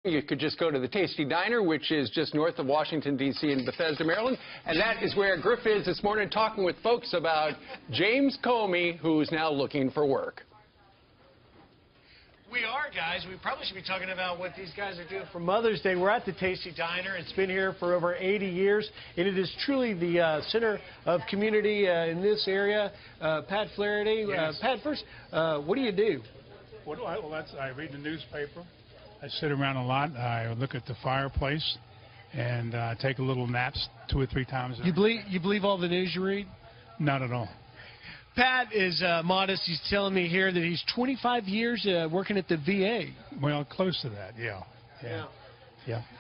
You could just go to the Tasty Diner, which is just north of Washington, D.C. in Bethesda, Maryland. And that is where Griff is this morning talking with folks about James Comey, who's now looking for work. We are, guys. We probably should be talking about what these guys are doing for Mother's Day. We're at the Tasty Diner. It's been here for over 80 years, and it is truly the center of community in this area. Pat Flaherty. Yes. Pat, first, what do you do? What do I? Well, I read the newspaper. I sit around a lot. I look at the fireplace, and take a little naps 2 or 3 times. You believe all the news you read? Not at all. Pat is modest. He's telling me here that he's 25 years working at the VA. Well, close to that, yeah.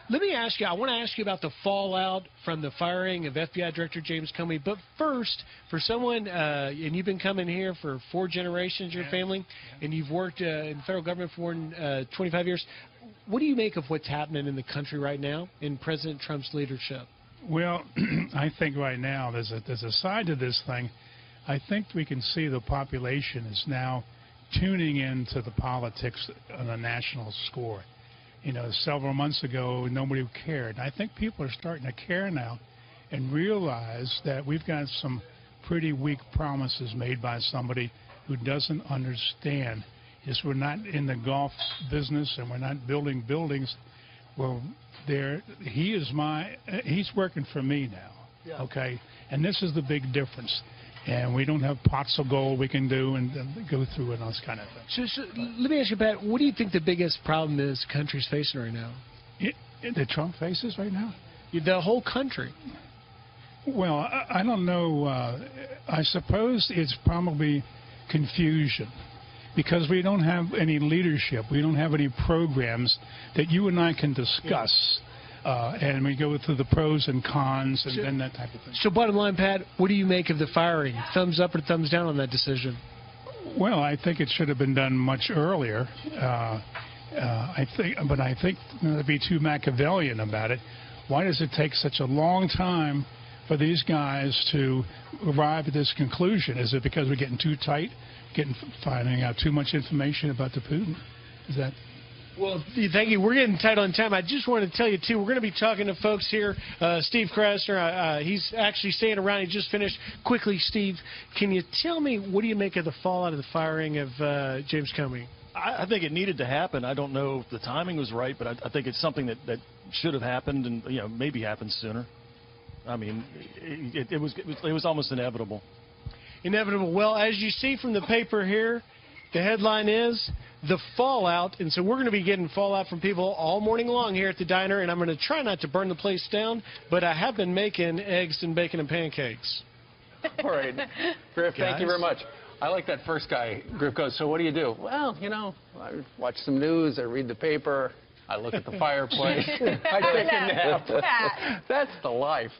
Let me ask you, I want to ask you about the fallout from the firing of FBI Director James Comey. But first, for someone, and you've been coming here for 4 generations, your family, and you've worked in the federal government for more than 25 years, what do you make of what's happening in the country right now in President Trump's leadership? Well, I think right now there's a side to this thing. I think we can see the population is now tuning into the politics on a national score. You know, several months ago, nobody cared. I think people are starting to care now and realize that we've got some pretty weak promises made by somebody who doesn't understand. Yes, we're not in the golf business and we're not building buildings. Well, he's working for me now, okay? And this is the big difference. And we don't have pots of gold we can do and go through and those kind of things. So let me ask you, Pat, what do you think the biggest problem is the country's facing right now? That Trump faces right now? The whole country. Well, I don't know. I suppose it's probably confusion because we don't have any leadership. We don't have any programs that you and I can discuss. And we go through the pros and cons and then that type of thing. So bottom line, Pat, what do you make of the firing? Thumbs up or thumbs down on that decision? Well, I think it should have been done much earlier. I think to be too Machiavellian about it, why does it take such a long time for these guys to arrive at this conclusion? Is it because we're getting too tight, finding out too much information about the Putin? Is that... Well, thank you. We're getting tight on time. I just wanted to tell you, too, we're going to be talking to folks here. Steve Krasner, he's actually staying around. He just finished. Quickly, Steve, can you tell me what do you make of the fallout of the firing of James Comey? I think it needed to happen. I don't know if the timing was right, but I think it's something that should have happened and maybe happened sooner. I mean, it was almost inevitable. Inevitable. Well, as you see from the paper here, the headline is The Fallout, and so we're going to be getting fallout from people all morning long here at the diner, and I'm going to try not to burn the place down, but I have been making eggs and bacon and pancakes. All right. Griff, thank you very much. I like that first guy. Griff goes, so what do you do? Well, you know, I watch some news, I read the paper, I look at the fireplace, I take a nap. That's the life.